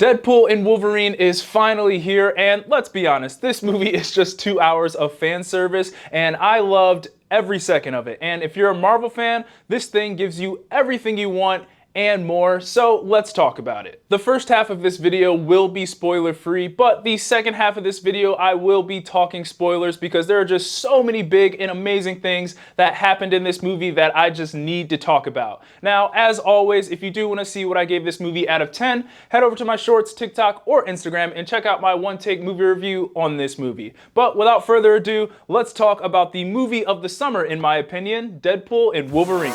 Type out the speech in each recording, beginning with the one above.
Deadpool and Wolverine is finally here, and let's be honest, this movie is just 2 hours of fan service, and I loved every second of it. And if you're a Marvel fan, this thing gives you everything you want and more, so let's talk about it. The first half of this video will be spoiler free, but the second half of this video I will be talking spoilers because there are just so many big and amazing things that happened in this movie that I just need to talk about. Now, as always, if you do want to see what I gave this movie out of 10, head over to my shorts, TikTok, or Instagram and check out my one-take movie review on this movie. But without further ado, let's talk about the movie of the summer, in my opinion, Deadpool and Wolverine.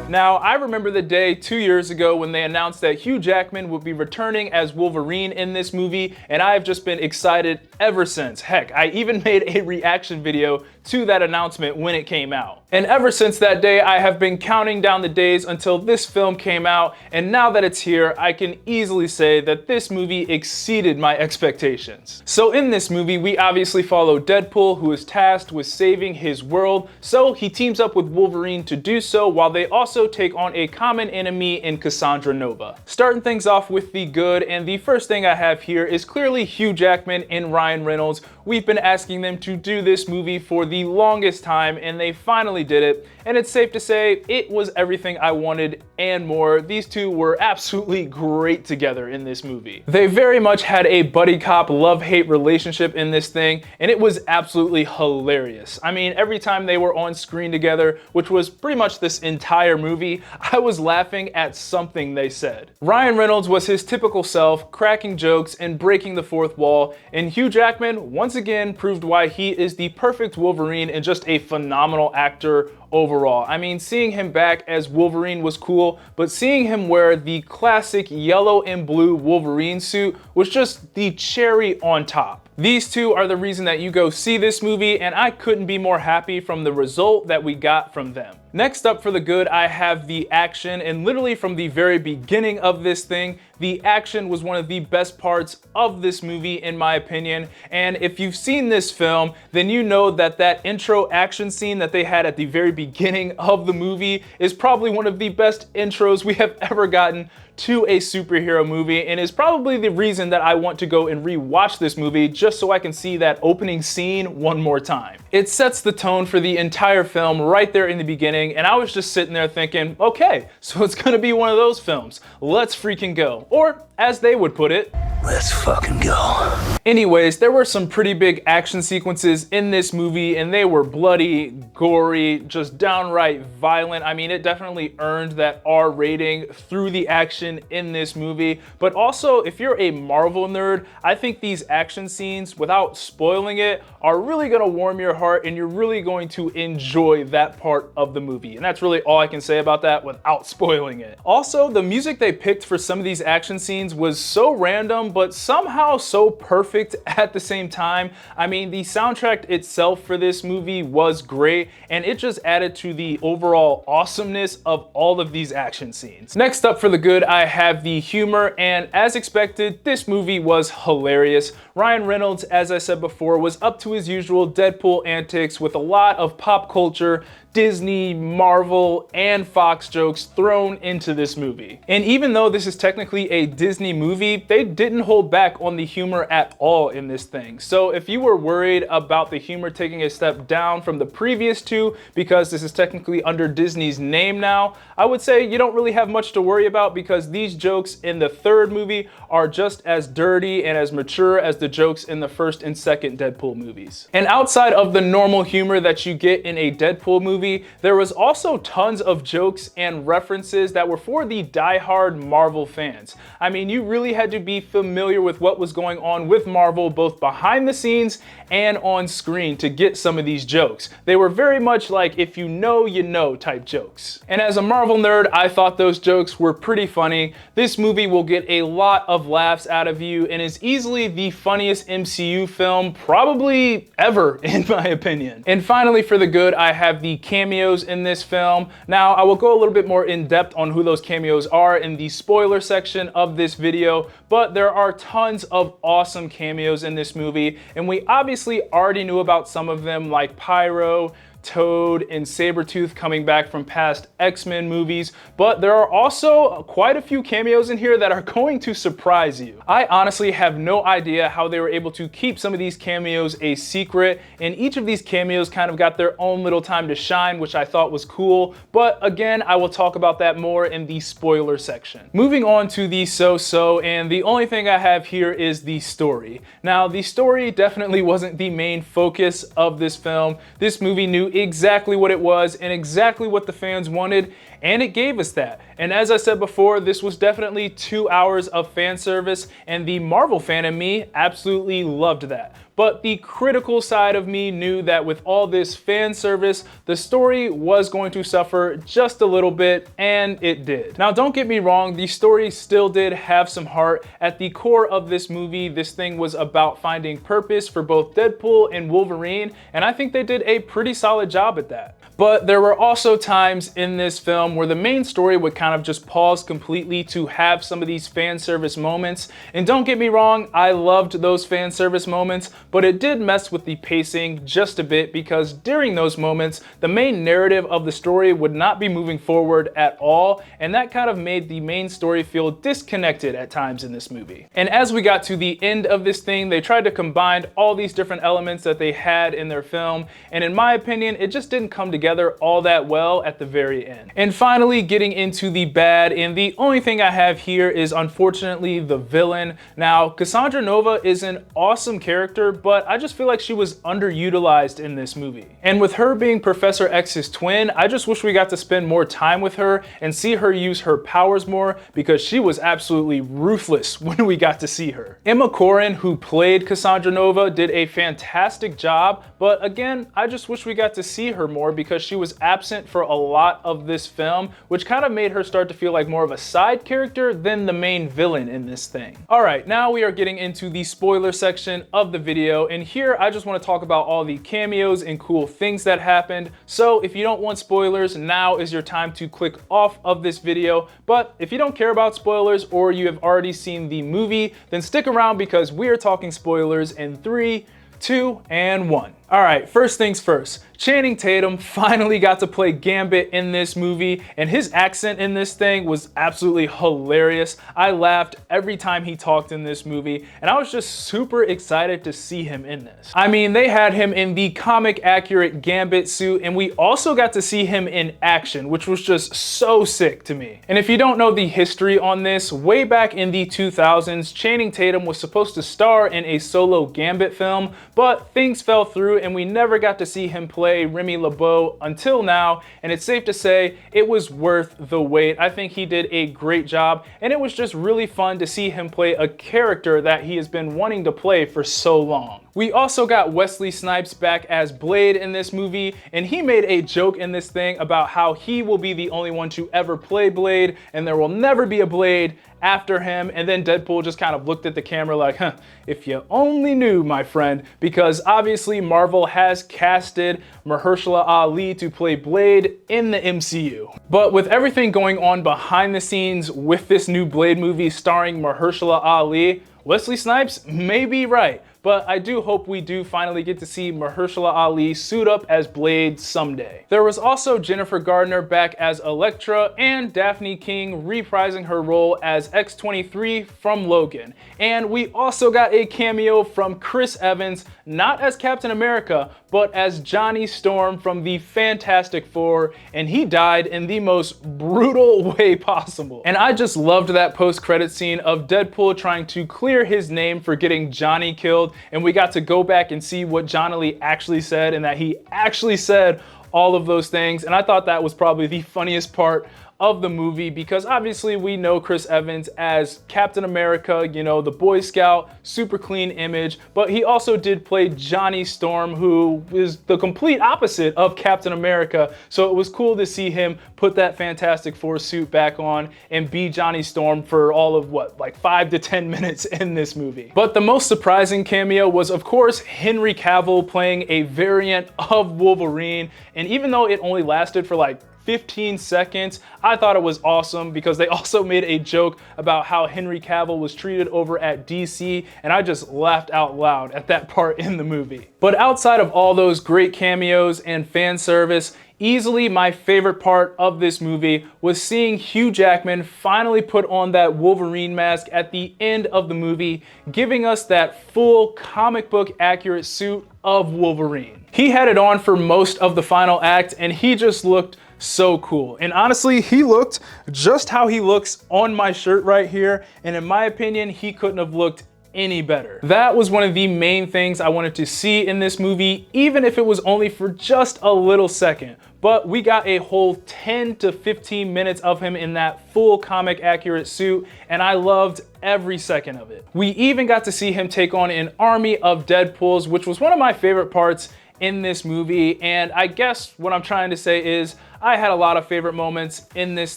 Now, I remember the day 2 years ago when they announced that Hugh Jackman would be returning as Wolverine in this movie, and I've just been excited ever since. Heck, I even made a reaction video to that announcement when it came out. And ever since that day, I have been counting down the days until this film came out, and now that it's here, I can easily say that this movie exceeded my expectations. So in this movie, we obviously follow Deadpool, who is tasked with saving his world, so he teams up with Wolverine to do so, while they also take on a common enemy in Cassandra Nova. Starting things off with the good, and the first thing I have here is clearly Hugh Jackman and Ryan Reynolds. We've been asking them to do this movie for the longest time, and they finally did it, and it's safe to say it was everything I wanted and more. These two were absolutely great together in this movie. They very much had a buddy cop love-hate relationship in this thing, and it was absolutely hilarious. I mean, every time they were on screen together, which was pretty much this entire movie, I was laughing at something they said. Ryan Reynolds was his typical self, cracking jokes and breaking the fourth wall, and Hugh Jackman once again proved why he is the perfect Wolverine and just a phenomenal actor overall. I mean, seeing him back as Wolverine was cool, but seeing him wear the classic yellow and blue Wolverine suit was just the cherry on top. These two are the reason that you go see this movie, and I couldn't be more happy from the result that we got from them. Next up for the good, I have the action, and literally from the very beginning of this thing, the action was one of the best parts of this movie in my opinion. And if you've seen this film, then you know that that intro action scene that they had at the very beginning of the movie is probably one of the best intros we have ever gotten to a superhero movie, and is probably the reason that I want to go and rewatch this movie just so I can see that opening scene one more time. It sets the tone for the entire film right there in the beginning, and I was just sitting there thinking, okay, so it's gonna be one of those films. Let's freaking go. Or, as they would put it, let's fucking go. Anyways, there were some pretty big action sequences in this movie, and they were bloody, gory, just downright violent. I mean, it definitely earned that R rating through the action in this movie. But also, if you're a Marvel nerd, I think these action scenes, without spoiling it, are really gonna warm your heart, and you're really going to enjoy that part of the movie. And that's really all I can say about that without spoiling it. Also, the music they picked for some of these action scenes was so random, but somehow so perfect at the same time. I mean, the soundtrack itself for this movie was great, and it just added to the overall awesomeness of all of these action scenes. Next up for the good, I have the humor, and as expected, this movie was hilarious. Ryan Reynolds, as I said before, was up to his usual Deadpool antics with a lot of pop culture, Disney, Marvel, and Fox jokes thrown into this movie. And even though this is technically a Disney movie, they didn't hold back on the humor at all in this thing. So if you were worried about the humor taking a step down from the previous two, because this is technically under Disney's name now, I would say you don't really have much to worry about, because these jokes in the third movie are just as dirty and as mature as the jokes in the first and second Deadpool movies. And outside of the normal humor that you get in a Deadpool movie, there was also tons of jokes and references that were for the die-hard Marvel fans. I mean, you really had to be familiar with what was going on with Marvel, both behind the scenes and on screen, to get some of these jokes. They were very much like, if you know, you know type jokes. And as a Marvel nerd, I thought those jokes were pretty funny. This movie will get a lot of laughs out of you, and is easily the funniest MCU film probably ever, in my opinion. And finally, for the good, I have the cameos in this film. Now, I will go a little bit more in depth on who those cameos are in the spoiler section of this video, but there are tons of awesome cameos in this movie, and we obviously already knew about some of them, like Pyro, Toad and Sabretooth coming back from past X-Men movies, but there are also quite a few cameos in here that are going to surprise you. I honestly have no idea how they were able to keep some of these cameos a secret, and each of these cameos kind of got their own little time to shine, which I thought was cool, but again, I will talk about that more in the spoiler section. Moving on to the so-so, and the only thing I have here is the story. Now, the story definitely wasn't the main focus of this film. This movie knew exactly what it was and exactly what the fans wanted, and it gave us that. And as I said before, this was definitely 2 hours of fan service, and the Marvel fan in me absolutely loved that. But the critical side of me knew that with all this fan service, the story was going to suffer just a little bit, and it did. Now, don't get me wrong, the story still did have some heart. At the core of this movie, this thing was about finding purpose for both Deadpool and Wolverine, and I think they did a pretty solid job at that. But there were also times in this film where the main story would kind of just pause completely to have some of these fan service moments. And don't get me wrong, I loved those fan service moments, but it did mess with the pacing just a bit because during those moments, the main narrative of the story would not be moving forward at all, and that kind of made the main story feel disconnected at times in this movie. And as we got to the end of this thing, they tried to combine all these different elements that they had in their film, and in my opinion, it just didn't come together all that well at the very end. And finally, getting into the bad, and the only thing I have here is unfortunately the villain. Now, Cassandra Nova is an awesome character, but I just feel like she was underutilized in this movie. And with her being Professor X's twin, I just wish we got to spend more time with her and see her use her powers more, because she was absolutely ruthless when we got to see her. Emma Corrin, who played Cassandra Nova, did a fantastic job, but again, I just wish we got to see her more because she was absent for a lot of this film, which kind of made her start to feel like more of a side character than the main villain in this thing. All right, now we are getting into the spoiler section of the video, and here I just want to talk about all the cameos and cool things that happened. So if you don't want spoilers, now is your time to click off of this video. But if you don't care about spoilers or you have already seen the movie, then stick around because we are talking spoilers in 3, 2, and 1. All right, first things first. Channing Tatum finally got to play Gambit in this movie, and his accent in this thing was absolutely hilarious. I laughed every time he talked in this movie, and I was just super excited to see him in this. I mean, they had him in the comic accurate Gambit suit, and we also got to see him in action, which was just so sick to me. And if you don't know the history on this, way back in the 2000s, Channing Tatum was supposed to star in a solo Gambit film, but things fell through and we never got to see him play Remy LeBeau until now, and it's safe to say it was worth the wait. I think he did a great job, and it was just really fun to see him play a character that he has been wanting to play for so long. We also got Wesley Snipes back as Blade in this movie, and he made a joke in this thing about how he will be the only one to ever play Blade, and there will never be a Blade after him. And then Deadpool just kind of looked at the camera like, huh, if you only knew, my friend, because obviously Marvel has casted Mahershala Ali to play Blade in the MCU. But with everything going on behind the scenes with this new Blade movie starring Mahershala Ali, Wesley Snipes may be right. But I do hope we do finally get to see Mahershala Ali suit up as Blade someday. There was also Jennifer Gardner back as Elektra, and Daphne King reprising her role as X-23 from Logan. And we also got a cameo from Chris Evans, not as Captain America, but as Johnny Storm from the Fantastic Four, and he died in the most brutal way possible. And I just loved that post-credit scene of Deadpool trying to clear his name for getting Johnny killed, and we got to go back and see what Johnny Lee actually said, and that he actually said all of those things. And I thought that was probably the funniest part of the movie, because obviously we know Chris Evans as Captain America, you know, the Boy Scout, super clean image, but he also did play Johnny Storm, who is the complete opposite of Captain America. So it was cool to see him put that Fantastic Four suit back on and be Johnny Storm for all of what, like 5 to 10 minutes in this movie. But the most surprising cameo was, of course, Henry Cavill playing a variant of Wolverine. And even though it only lasted for like 15 seconds. I thought it was awesome because they also made a joke about how Henry Cavill was treated over at DC, and I just laughed out loud at that part in the movie. But outside of all those great cameos and fan service, easily my favorite part of this movie was seeing Hugh Jackman finally put on that Wolverine mask at the end of the movie, giving us that full comic book accurate suit of Wolverine. He had it on for most of the final act and he just looked so cool. And honestly, he looked just how he looks on my shirt right here. And in my opinion, he couldn't have looked any better. That was one of the main things I wanted to see in this movie, even if it was only for just a little second. But we got a whole 10 to 15 minutes of him in that full comic accurate suit, and I loved every second of it. We even got to see him take on an army of Deadpools, which was one of my favorite parts in this movie. And I guess what I'm trying to say is I had a lot of favorite moments in this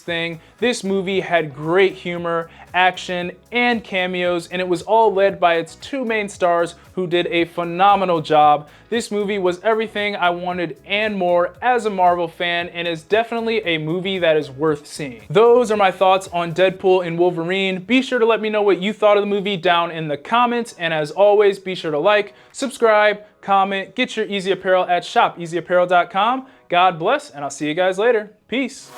thing. This movie had great humor, action, and cameos, and it was all led by its two main stars who did a phenomenal job. This movie was everything I wanted and more as a Marvel fan, and is definitely a movie that is worth seeing. Those are my thoughts on Deadpool and Wolverine. Be sure to let me know what you thought of the movie down in the comments, and as always, be sure to like, subscribe, comment, get your Eazy Apparel at shopeasyapparel.com. God bless, and I'll see you guys later. Peace.